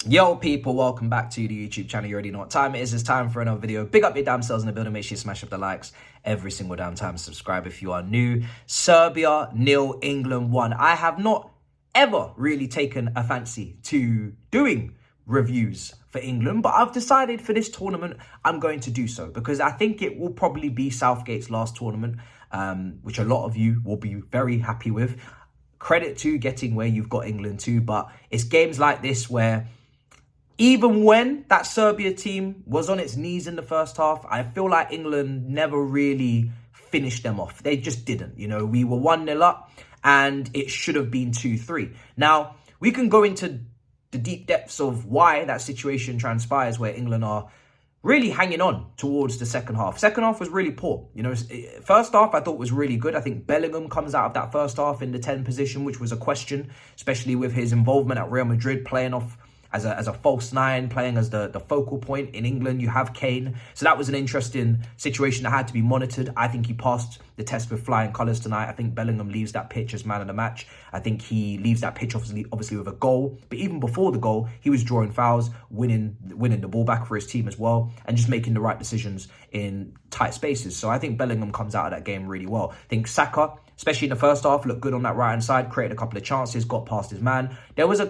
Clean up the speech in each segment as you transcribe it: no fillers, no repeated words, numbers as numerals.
Yo people, welcome back to the YouTube channel. You already know what time it is. It's time for another video. Big up your damn selves in the building. Make sure you smash up the likes every single damn time. Subscribe if you are new. Serbia 0, England 1. I have not ever really taken a fancy to doing reviews for England, but I've decided for this tournament I'm going to do so because I think it will probably be Southgate's last tournament, which a lot of you will be very happy with. Credit to getting where you've got England to, but it's games like this where even when that Serbia team was on its knees in the first half, I feel like England never really finished them off. They just didn't. You know, we were 1-0 up and it should have been 2-3. Now, we can go into the deep depths of why that situation transpires where England are really hanging on towards the second half. Second half was really poor. You know, first half I thought was really good. I think Bellingham comes out of that first half in the 10 position, which was a question, especially with his involvement at Real Madrid, playing off as a false nine, playing as the focal point. In England, you have Kane. So that was an interesting situation that had to be monitored. I think he passed the test with flying colours tonight. I think Bellingham leaves that pitch as man of the match. I think he leaves that pitch obviously with a goal. But even before the goal, he was drawing fouls, winning the ball back for his team as well, and just making the right decisions in tight spaces. So I think Bellingham comes out of that game really well. I think Saka, especially in the first half, looked good on that right-hand side, created a couple of chances, got past his man. There was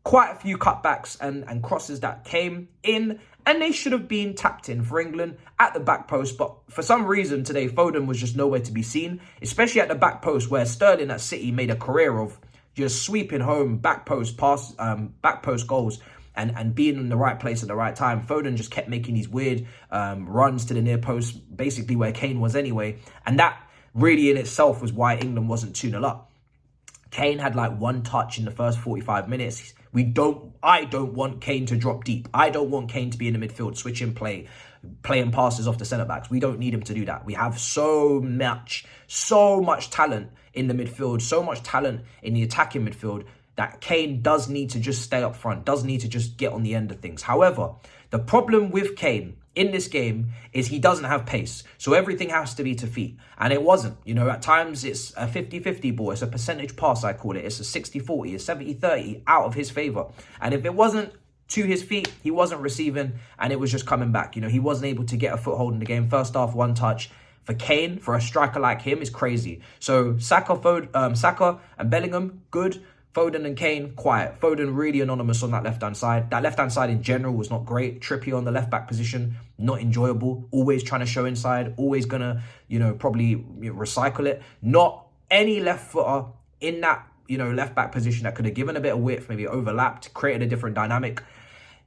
quite a few cutbacks and crosses that came in, and they should have been tapped in for England at the back post. But for some reason today, Foden was just nowhere to be seen, especially at the back post where Sterling at City made a career of just sweeping home back post goals and being in the right place at the right time. Foden just kept making these weird runs to the near post, basically where Kane was anyway. And that really in itself was why England wasn't 2-0 up. Kane had like one touch in the first 45 minutes. I don't want Kane to drop deep. I don't want Kane to be in the midfield, switching playing passes off the centre-backs. We don't need him to do that. We have so much talent in the midfield, so much talent in the attacking midfield that Kane does need to just stay up front, does need to just get on the end of things. However, the problem with Kane in this game is he doesn't have pace. So everything has to be to feet. And it wasn't. You know, at times it's a 50-50 ball. It's a percentage pass, I call it. It's a 60-40, a 70-30 out of his favour. And if it wasn't to his feet, he wasn't receiving and it was just coming back. You know, he wasn't able to get a foothold in the game. First half, one touch. For Kane, for a striker like him, is crazy. So Saka and Bellingham, good. Foden and Kane, quiet. Foden really anonymous on that left-hand side. That left-hand side in general was not great. Trippier on the left-back position, not enjoyable. Always trying to show inside. Always going to, probably recycle it. Not any left footer in that, left-back position that could have given a bit of width, maybe overlapped, created a different dynamic.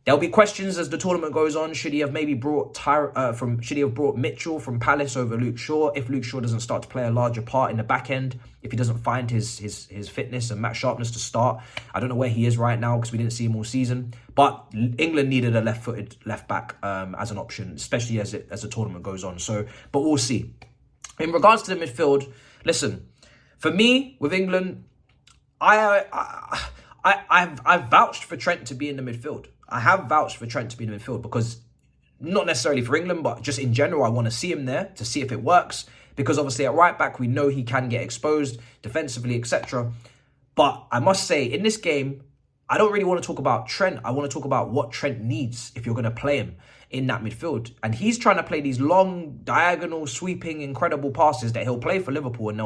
There'll be questions as the tournament goes on. Should he have maybe brought Mitchell from Palace over Luke Shaw? If Luke Shaw doesn't start to play a larger part in the back end, if he doesn't find his fitness and match sharpness to start, I don't know where he is right now because we didn't see him all season. But England needed a left-footed left back as an option, especially as the tournament goes on. So, but we'll see. In regards to the midfield, listen, for me with England, I've vouched for Trent to be in the midfield. I have vouched for Trent to be in the midfield because not necessarily for England, but just in general, I want to see him there to see if it works. Because obviously at right back, we know he can get exposed defensively, etc. But I must say, in this game, I don't really want to talk about Trent. I want to talk about what Trent needs if you're going to play him in that midfield. And he's trying to play these long, diagonal, sweeping, incredible passes that he'll play for Liverpool and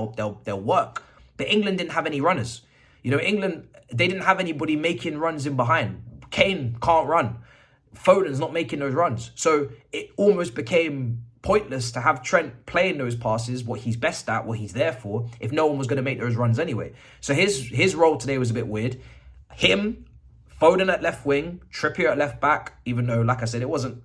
they'll work. But England didn't have any runners. You know, England, they didn't have anybody making runs in behind. Kane can't run. Foden's not making those runs. So it almost became pointless to have Trent playing those passes, what he's best at, what he's there for, if no one was going to make those runs anyway. So his role today was a bit weird. Him, Foden at left wing, Trippier at left back, even though, like I said, it wasn't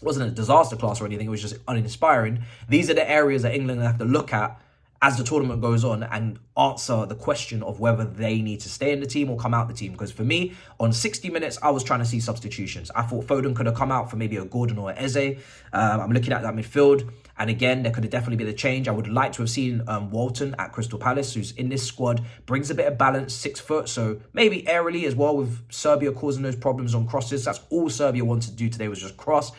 a disaster class or anything, it was just uninspiring. These are the areas that England have to look at as the tournament goes on and answer the question of whether they need to stay in the team or come out the team. Because for me, on 60 minutes, I was trying to see substitutions. I thought Foden could have come out for maybe a Gordon or a Eze. I'm looking at that midfield. And again, there could have definitely been a change. I would like to have seen Walton at Crystal Palace, who's in this squad, brings a bit of balance, 6 foot. So maybe aerially as well, with Serbia causing those problems on crosses. That's all Serbia wanted to do today, was just cross.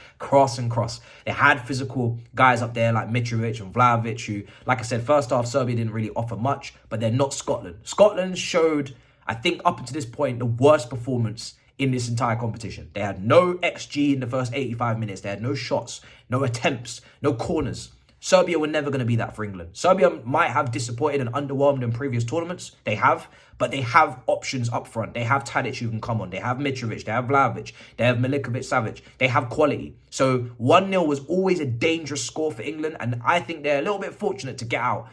They had physical guys up there like Mitrovic and Vlahovic, who, like I said, first half, Serbia didn't really offer much, but they're not Scotland. Scotland showed, I think up until this point, the worst performance in this entire competition. They had no XG in the first 85 minutes. They had no shots, no attempts, no corners. Serbia were never going to be that for England. Serbia might have disappointed and underwhelmed in previous tournaments. They have, but they have options up front. They have Tadic who can come on. They have Mitrovic. They have Vlahovic. They have Milinkovic-Savic. They have quality. So 1-0 was always a dangerous score for England, and I think they're a little bit fortunate to get out.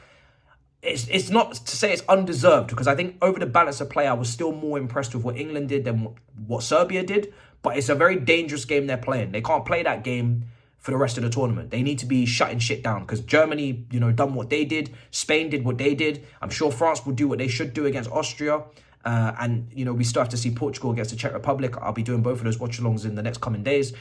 It's not to say it's undeserved, because I think over the balance of play, I was still more impressed with what England did than what Serbia did. But it's a very dangerous game they're playing. They can't play that game for the rest of the tournament. They need to be shutting shit down, because Germany, done what they did. Spain did what they did. I'm sure France will do what they should do against Austria. And we still have to see Portugal against the Czech Republic. I'll be doing both of those watch-alongs in the next coming days.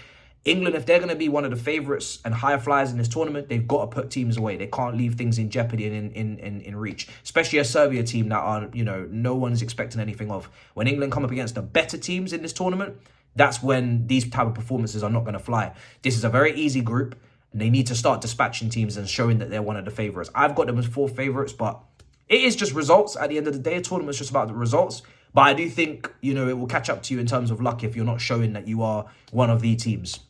England, if they're going to be one of the favourites and higher flyers in this tournament, they've got to put teams away. They can't leave things in jeopardy and in reach, especially a Serbia team that are, no one's expecting anything of. When England come up against the better teams in this tournament, that's when these type of performances are not going to fly. This is a very easy group, and they need to start dispatching teams and showing that they're one of the favourites. I've got them as 4 favourites, but it is just results. At the end of the day, a tournament's just about the results. But I do think, it will catch up to you in terms of luck if you're not showing that you are one of the teams.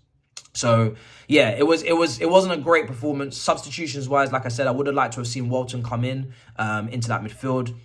So yeah, it wasn't a great performance. Substitutions wise, like I said, I would have liked to have seen Walton come in into that midfield.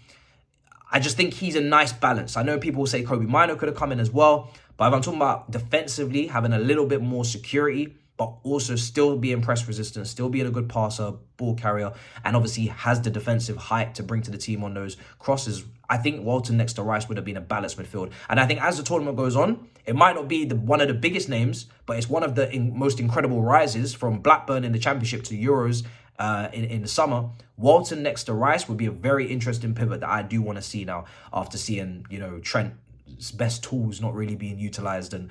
I just think he's a nice balance. I know people will say Kobe Mino could have come in as well, but if I'm talking about defensively, having a little bit more security, but also still being press resistant, still being a good passer, ball carrier, and obviously has the defensive height to bring to the team on those crosses, I think Walton next to Rice would have been a balanced midfield. And I think as the tournament goes on, it might not be one of the biggest names, but it's one of the most incredible rises from Blackburn in the Championship to Euros in the summer. Walton next to Rice would be a very interesting pivot that I do want to see now, after seeing, Trent's best tools not really being utilised and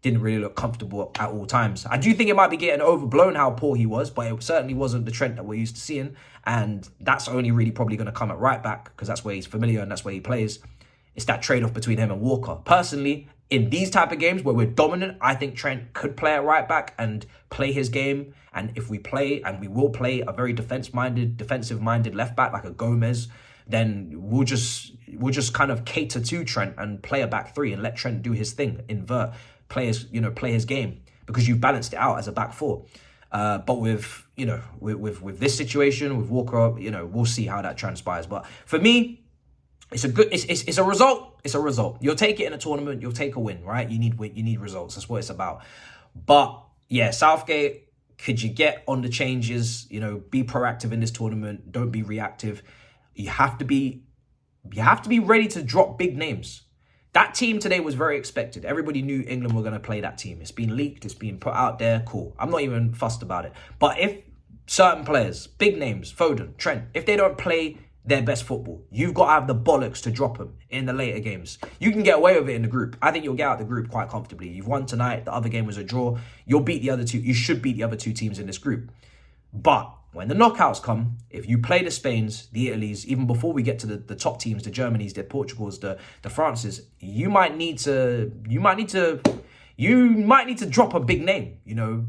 didn't really look comfortable at all times. I do think it might be getting overblown how poor he was, but it certainly wasn't the Trent that we're used to seeing. And that's only really probably going to come at right back, because that's where he's familiar and that's where he plays. It's that trade-off between him and Walker. Personally, in these type of games where we're dominant, I think Trent could play at right back and play his game. And if we play, and we will play, a very defensive-minded left back like a Gomez, then we'll just kind of cater to Trent and play a back three and let Trent do his thing, invert, play his game, because you've balanced it out as a back four. But with this situation with Walker, we'll see how that transpires. But for me, it's a result. It's a result. You'll take it in a tournament. You'll take a win, right? You need results. That's what it's about. But yeah, Southgate, could you get on the changes? Be proactive in this tournament. Don't be reactive. You have to be ready to drop big names. That team today was very expected. Everybody knew England were going to play that team. It's been leaked. It's been put out there. Cool. I'm not even fussed about it. But if certain players, big names, Foden, Trent, if they don't play their best football, you've got to have the bollocks to drop them in the later games. You can get away with it in the group. I think you'll get out the group quite comfortably. You've won tonight. The other game was a draw. You'll beat the other two. You should beat the other two teams in this group. But when the knockouts come, if you play the Spains, the Italys, even before we get to the top teams, the Germanys, the Portugals, the Frances, you might need to drop a big name.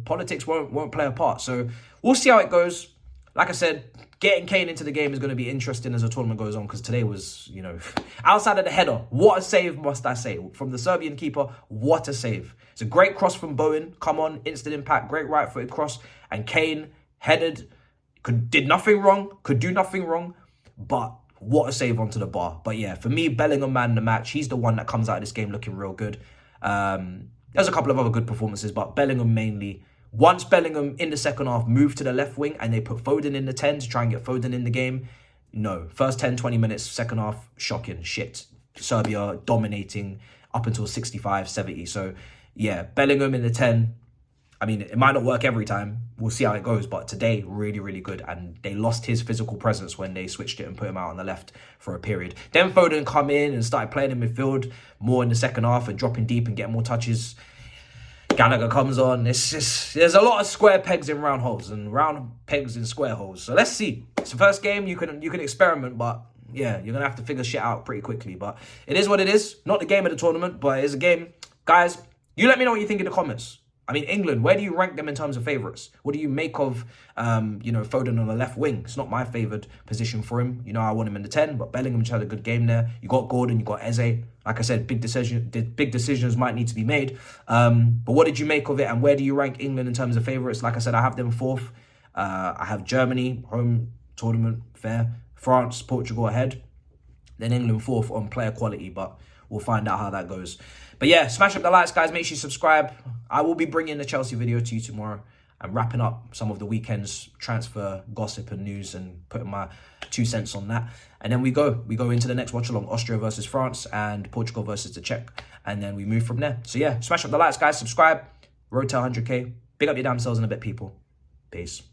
Politics won't play a part. So we'll see how it goes. Like I said, getting Kane into the game is going to be interesting as the tournament goes on, because today was, outside of the header, what a save, must I say. From the Serbian keeper, what a save. It's a great cross from Bowen. Come on, instant impact, great right-footed cross. And Kane headed, did nothing wrong, could do nothing wrong, but what a save onto the bar. But yeah, for me, Bellingham man of the match. He's the one that comes out of this game looking real good. There's a couple of other good performances, but Bellingham mainly. Once Bellingham in the second half moved to the left wing and they put Foden in the 10 to try and get Foden in the game, no. First 10, 20 minutes, second half, shocking, shit. Serbia dominating up until 65, 70. So yeah, Bellingham in the 10. I mean, it might not work every time. We'll see how it goes. But today, really, really good. And they lost his physical presence when they switched it and put him out on the left for a period. Then Foden come in and started playing in midfield more in the second half and dropping deep and getting more touches. Gallagher comes on. It's just, there's a lot of square pegs in round holes and round pegs in square holes. So let's see. It's the first game. You can experiment, but yeah, you're going to have to figure shit out pretty quickly. But it is what it is. Not the game of the tournament, but it is a game. Guys, you let me know what you think in the comments. I mean, England, where do you rank them in terms of favourites? What do you make of, you know, Foden on the left wing? It's not my favoured position for him. You know, I want him in the 10, but Bellingham just had a good game there. You got Gordon, you got Eze. Like I said, big decisions might need to be made. But what did you make of it, and where do you rank England in terms of favourites? Like I said, I have them 4th. I have Germany, home tournament, fair. France, Portugal ahead. Then England 4th on player quality, but we'll find out how that goes. But yeah, smash up the likes, guys. Make sure you subscribe. I will be bringing the Chelsea video to you tomorrow. I'm wrapping up some of the weekend's transfer gossip and news and putting my 2 cents on that. And then we go into the next watch along, Austria versus France and Portugal versus the Czech. And then we move from there. So yeah, smash up the likes, guys. Subscribe. Road to 100K. Big up your damn selves in a bit, people. Peace.